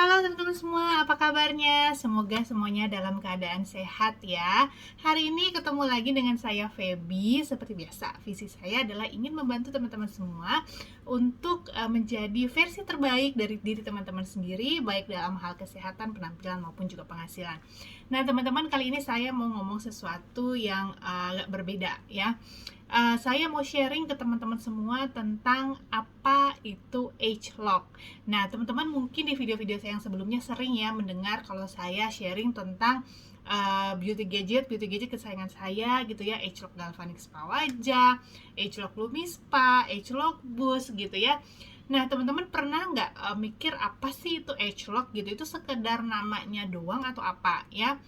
Halo teman-teman semua, apa kabarnya? Semoga semuanya dalam keadaan sehat ya. Hari ini ketemu lagi dengan saya Feby. Seperti biasa, visi saya adalah ingin membantu teman-teman semua untuk menjadi versi terbaik dari diri teman-teman sendiri, baik dalam hal kesehatan, penampilan maupun juga penghasilan. Nah, teman-teman, kali ini saya mau ngomong sesuatu yang agak berbeda ya. Saya mau sharing ke teman-teman semua tentang apa itu age lock. Nah, teman-teman mungkin di video-video saya yang sebelumnya sering ya mendengar kalau saya sharing tentang beauty gadget kesayangan saya gitu ya, age lock galvanic spa wajah, age lock Lumi Spa, age lock boost gitu ya. Nah, teman-teman pernah nggak mikir apa sih itu age lock gitu? Itu sekedar namanya doang atau apa ya?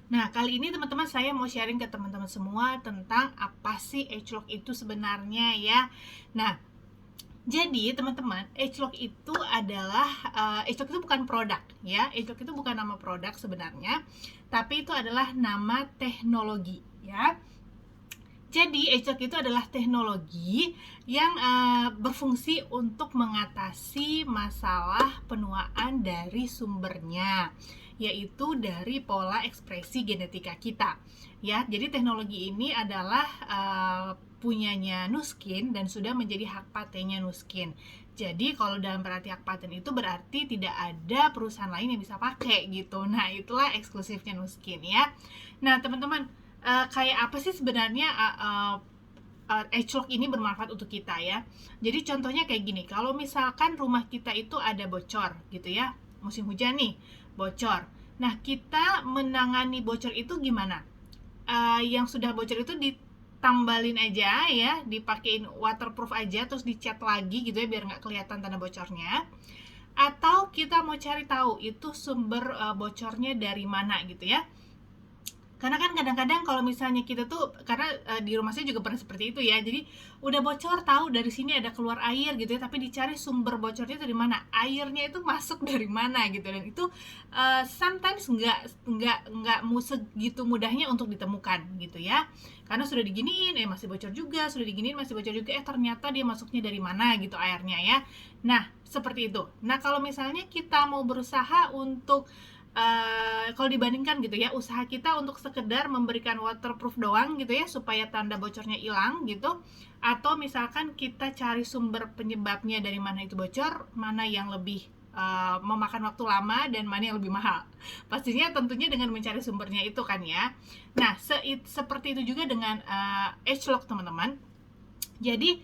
Nah, kali ini teman-teman saya mau sharing ke teman-teman semua tentang apa sih age lock itu sebenarnya ya. Nah, jadi teman-teman, age lock itu adalah age lock itu bukan produk ya. Age lock itu bukan nama produk sebenarnya, tapi itu adalah nama teknologi ya. Jadi age lock itu adalah teknologi yang berfungsi untuk mengatasi masalah penuaan dari sumbernya, yaitu dari pola ekspresi genetika kita. Ya, jadi teknologi ini adalah punyanya Nuskin dan sudah menjadi hak patennya Nuskin. Jadi kalau dalam berarti hak paten itu berarti tidak ada perusahaan lain yang bisa pakai gitu. Nah, itulah eksklusifnya Nuskin ya. Nah, teman-teman, kayak apa sih sebenarnya age lock ini bermanfaat untuk kita ya. Jadi contohnya kayak gini, kalau misalkan rumah kita itu ada bocor gitu ya, musim hujan nih, bocor. Nah, kita menangani bocor itu gimana? Yang sudah bocor itu ditambalin aja ya, dipakein waterproof aja, terus dicat lagi gitu ya biar nggak kelihatan tanda bocornya. Atau kita mau cari tahu itu sumber bocornya dari mana gitu ya. Karena kan kadang-kadang kalau misalnya kita tuh, karena di rumah saya juga pernah seperti itu ya, jadi udah bocor, tahu dari sini ada keluar air gitu ya, tapi dicari sumber bocornya dari mana, airnya itu masuk dari mana gitu. Dan itu sometimes nggak segitu mudahnya untuk ditemukan gitu ya, karena sudah diginiin masih bocor juga, sudah diginiin masih bocor juga, ternyata dia masuknya dari mana gitu airnya ya. Nah, seperti itu. Nah, kalau misalnya kita mau berusaha untuk kalau dibandingkan gitu ya, usaha kita untuk sekedar memberikan waterproof doang gitu ya supaya tanda bocornya hilang gitu, atau misalkan kita cari sumber penyebabnya dari mana itu bocor, mana yang lebih memakan waktu lama dan mana yang lebih mahal. Pastinya tentunya dengan mencari sumbernya itu kan ya. Nah, seperti itu juga dengan age lock teman-teman. Jadi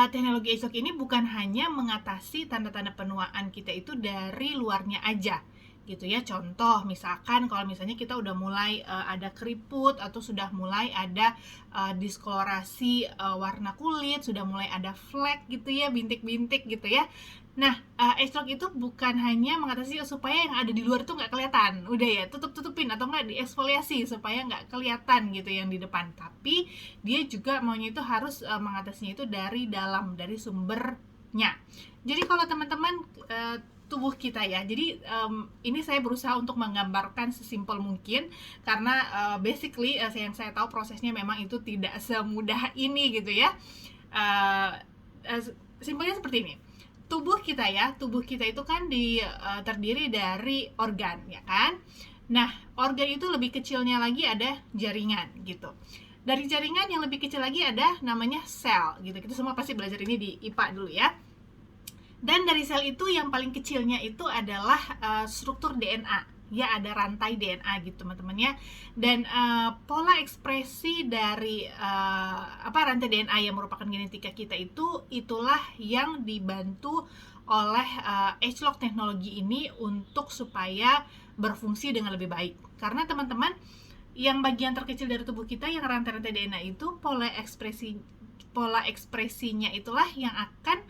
teknologi age lock ini bukan hanya mengatasi tanda-tanda penuaan kita itu dari luarnya aja gitu ya. Contoh misalkan kalau misalnya kita udah mulai ada keriput atau sudah mulai ada diskolorasi warna kulit, sudah mulai ada flek gitu ya, bintik-bintik gitu ya. Nah, age lock itu bukan hanya mengatasi supaya yang ada di luar itu nggak kelihatan, udah ya tutup-tutupin atau nggak dieksfoliasi supaya nggak kelihatan gitu yang di depan, tapi dia juga maunya itu harus mengatasinya itu dari dalam, dari sumbernya. Jadi kalau teman-teman tubuh kita ya, jadi ini saya berusaha untuk menggambarkan sesimpel mungkin karena basically yang saya tahu prosesnya memang itu tidak semudah ini gitu ya. uh, Simpelnya seperti ini. Tubuh kita itu kan terdiri dari organ ya kan. Nah, organ itu lebih kecilnya lagi ada jaringan gitu. Dari jaringan yang lebih kecil lagi ada namanya sel gitu. Kita semua pasti belajar ini di IPA dulu ya. Dan dari sel itu yang paling kecilnya itu adalah struktur DNA. Ya, ada rantai DNA gitu teman-teman ya. Dan pola ekspresi dari rantai DNA yang merupakan genetika kita itu, itulah yang dibantu oleh age lock teknologi ini untuk supaya berfungsi dengan lebih baik. Karena teman-teman, yang bagian terkecil dari tubuh kita yang rantai-rantai DNA itu, pola ekspresinya itulah yang akan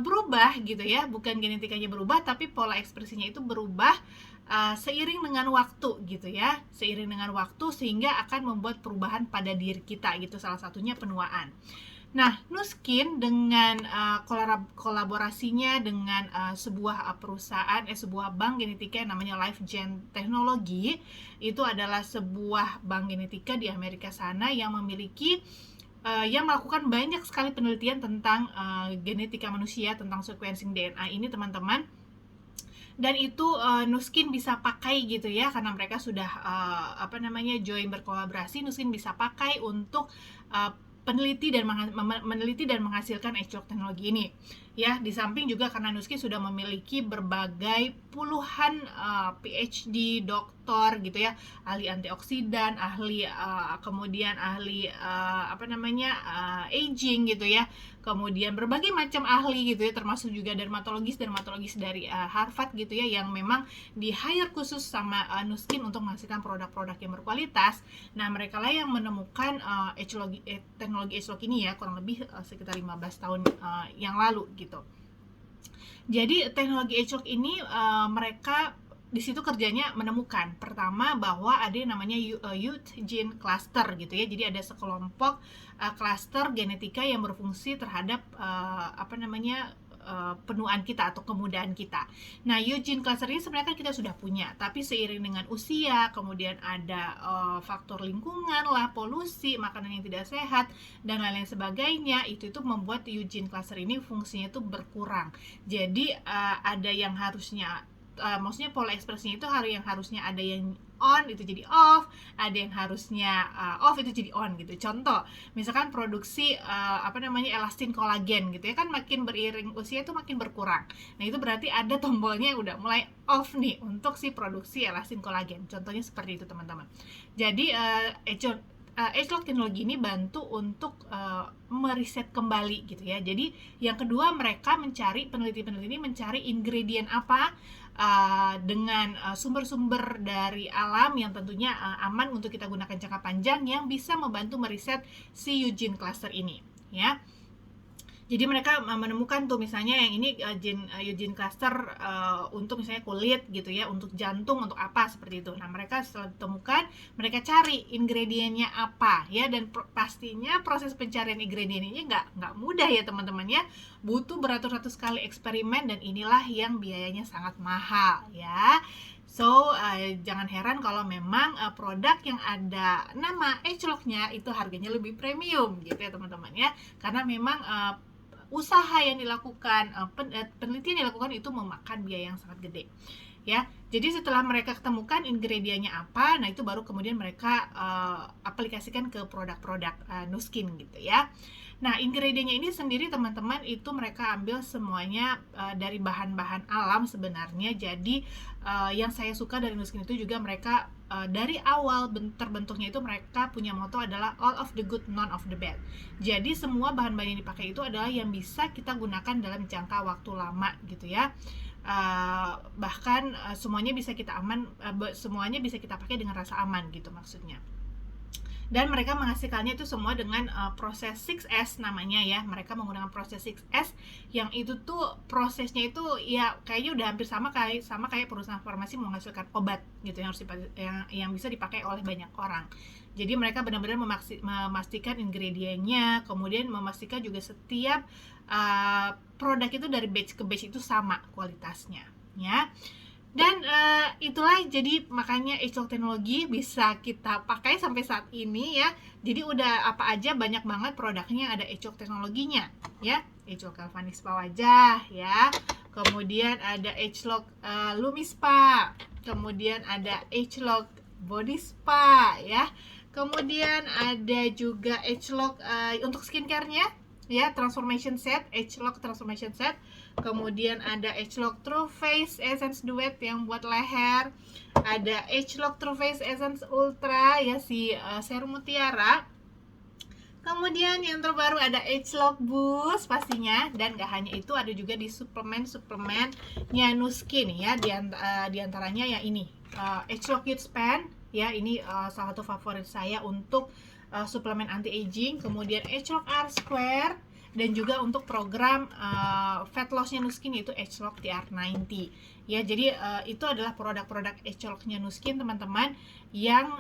berubah gitu ya. Bukan genetikanya berubah, tapi pola ekspresinya itu berubah seiring dengan waktu gitu ya, seiring dengan waktu, sehingga akan membuat perubahan pada diri kita gitu, salah satunya penuaan. Nah, Nuskin dengan kolaborasinya dengan sebuah bank genetika yang namanya LifeGen Technology, itu adalah sebuah bank genetika di Amerika sana yang memiliki yang melakukan banyak sekali penelitian tentang genetika manusia, tentang sequencing DNA ini teman-teman. dan itu Nuskin bisa pakai gitu ya, karena mereka sudah join berkolaborasi. Nuskin bisa pakai untuk peneliti dan meneliti dan menghasilkan eclog teknologi ini ya. Di samping juga karena Nuskin sudah memiliki berbagai puluhan PhD, doktor gitu ya, ahli antioksidan, ahli kemudian ahli aging gitu ya, kemudian berbagai macam ahli gitu ya, termasuk juga dermatologis dari Harvard gitu ya, yang memang di hire khusus sama Nuskin untuk menghasilkan produk-produk yang berkualitas. Nah, mereka lah yang menemukan teknologi eclog ini ya, kurang lebih sekitar 15 tahun yang lalu gitu. Jadi teknologi eclog ini mereka di situ kerjanya menemukan pertama bahwa ada yang namanya youth gene cluster gitu ya. Jadi ada sekelompok cluster genetika yang berfungsi terhadap penuaan kita atau kemudaan kita. Nah, youth gene cluster ini sebenarnya kan kita sudah punya, tapi seiring dengan usia, kemudian ada faktor lingkungan lah, polusi, makanan yang tidak sehat, dan lain-lain sebagainya, itu membuat youth gene cluster ini fungsinya itu berkurang. Jadi ada yang harusnya maksudnya pola ekspresinya itu yang harusnya ada yang on itu jadi off, ada yang harusnya off itu jadi on gitu. Contoh, misalkan produksi elastin kolagen gitu ya, kan makin beriring usia itu makin berkurang. Nah, itu berarti ada tombolnya yang udah mulai off nih untuk si produksi elastin kolagen. Contohnya seperti itu, teman-teman. Jadi eclog teknologi ini bantu untuk meriset kembali gitu ya. Jadi yang kedua, mereka peneliti-peneliti ini mencari ingredient apa dengan sumber-sumber dari alam yang tentunya aman untuk kita gunakan jangka panjang, yang bisa membantu meriset si Eugene cluster ini ya. Jadi mereka menemukan tuh misalnya yang ini Eugene cluster untuk misalnya kulit gitu ya, untuk jantung, untuk apa seperti itu. Nah, mereka setelah ditemukan, mereka cari ingredientnya apa ya, dan pastinya proses pencarian ingredient ini nggak mudah ya teman-teman ya, butuh beratus-ratus kali eksperimen, dan inilah yang biayanya sangat mahal ya. So, jangan heran kalau memang produk yang ada nama eclognya itu harganya lebih premium gitu ya teman-teman ya, karena memang usaha yang dilakukan, penelitian yang dilakukan itu memakan biaya yang sangat gede ya. Jadi setelah mereka ketemukan ingredientnya apa, nah itu baru kemudian mereka aplikasikan ke produk-produk Nuskin gitu ya. Nah, ingredientnya ini sendiri teman-teman itu mereka ambil semuanya dari bahan-bahan alam sebenarnya. Jadi yang saya suka dari Nuskin itu juga mereka dari awal terbentuknya itu mereka punya moto adalah all of the good, none of the bad. Jadi semua bahan-bahan yang dipakai itu adalah yang bisa kita gunakan dalam jangka waktu lama gitu ya. Bahkan semuanya bisa kita pakai dengan rasa aman gitu maksudnya. Dan mereka menghasilkannya itu semua dengan proses 6S namanya ya. Mereka menggunakan proses 6S yang itu tuh prosesnya itu ya kayaknya udah hampir sama kayak perusahaan farmasi menghasilkan obat gitu yang bisa dipakai oleh banyak orang. Jadi mereka benar-benar memastikan ingredientnya, kemudian memastikan juga setiap produk itu dari batch ke batch itu sama kualitasnya ya. Dan itulah jadi makanya eclog teknologi bisa kita pakai sampai saat ini ya. Jadi udah apa aja banyak banget produknya ada eclog teknologinya ya. Eclog galvanis spa wajah ya. Kemudian ada eclog Lumi Spa. Kemudian ada eclog body spa ya. Kemudian ada juga eclog untuk skincare-nya ya, transformation set, eclog transformation set. Kemudian ada eclog True Face Essence Duet yang buat leher. Ada eclog True Face Essence Ultra ya, si serum mutiara. Kemudian yang terbaru ada eclog Boost pastinya, dan gak hanya itu, ada juga di suplemennya Nuskin ya, di antaranya ya ini eclog Youth Span ya, ini salah satu favorit saya untuk suplemen anti aging. Kemudian eclog R Square, dan juga untuk program fat lossnya Nuskin yaitu eclog TR90 ya. Jadi itu adalah produk-produk eclognya Nuskin teman-teman, yang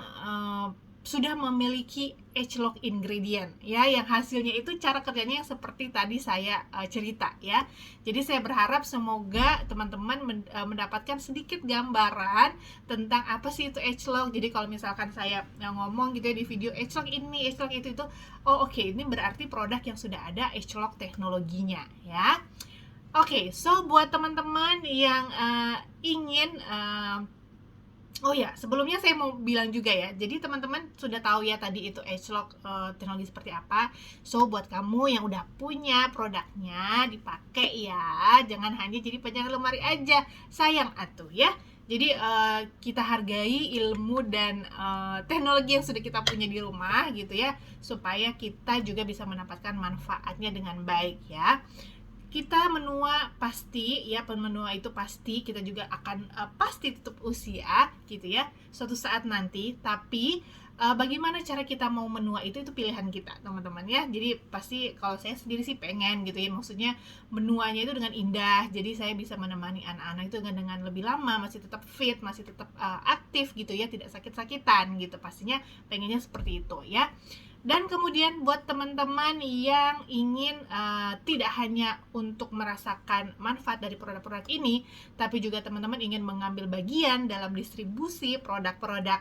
sudah memiliki eclog ingredient ya, yang hasilnya itu cara kerjanya yang seperti tadi saya cerita ya. Jadi saya berharap semoga teman-teman mendapatkan sedikit gambaran tentang apa sih itu eclog. Jadi kalau misalkan saya ngomong gitu ya di video eclog ini, eclog itu, oh oke, ini berarti produk yang sudah ada eclog teknologinya ya. Oke, so buat teman-teman yang ingin oh ya, sebelumnya saya mau bilang juga ya. Jadi teman-teman sudah tahu ya tadi itu ageLOC teknologi seperti apa. So buat kamu yang udah punya produknya dipakai ya. Jangan hanya jadi panjang lemari aja. Sayang atuh ya. Jadi kita hargai ilmu dan teknologi yang sudah kita punya di rumah gitu ya, supaya kita juga bisa mendapatkan manfaatnya dengan baik ya. Kita menua pasti ya, menua itu pasti kita juga akan pasti tutup usia gitu ya suatu saat nanti, tapi bagaimana cara kita mau menua itu pilihan kita teman-teman ya. Jadi pasti kalau saya sendiri sih pengen gitu ya, maksudnya menuanya itu dengan indah, jadi saya bisa menemani anak-anak itu dengan lebih lama, masih tetap fit, masih tetap aktif gitu ya, tidak sakit-sakitan gitu, pastinya pengennya seperti itu ya. Dan kemudian buat teman-teman yang ingin tidak hanya untuk merasakan manfaat dari produk-produk ini, tapi juga teman-teman ingin mengambil bagian dalam distribusi produk-produk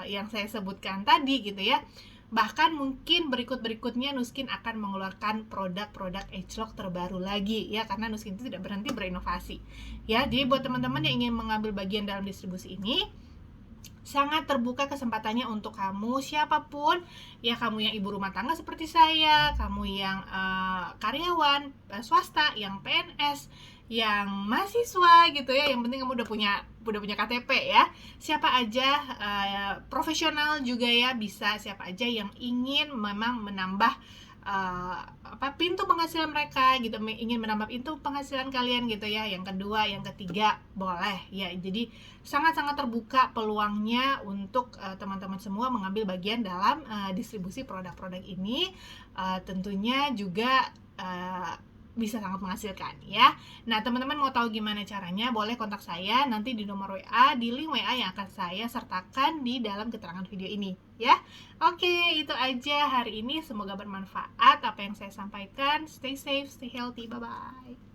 yang saya sebutkan tadi gitu ya. Bahkan mungkin berikut-berikutnya Nuskin akan mengeluarkan produk-produk ageLOC terbaru lagi ya, karena Nuskin itu tidak berhenti berinovasi. Ya, jadi buat teman-teman yang ingin mengambil bagian dalam distribusi ini, sangat terbuka kesempatannya untuk kamu siapapun ya, kamu yang ibu rumah tangga seperti saya, kamu yang karyawan swasta, yang PNS, yang mahasiswa gitu ya, yang penting kamu udah punya KTP ya, siapa aja, profesional juga ya, bisa siapa aja yang ingin memang menambah pintu penghasilan mereka gitu, ingin menambah pintu penghasilan kalian gitu ya, yang kedua, yang ketiga boleh ya. Jadi sangat-sangat terbuka peluangnya untuk teman-teman semua mengambil bagian dalam distribusi produk-produk ini. Tentunya juga bisa sangat menghasilkan ya. Nah, teman-teman mau tahu gimana caranya, boleh kontak saya nanti di nomor WA, di link WA yang akan saya sertakan di dalam keterangan video ini ya. Oke, itu aja hari ini, semoga bermanfaat apa yang saya sampaikan. Stay safe, stay healthy, bye bye.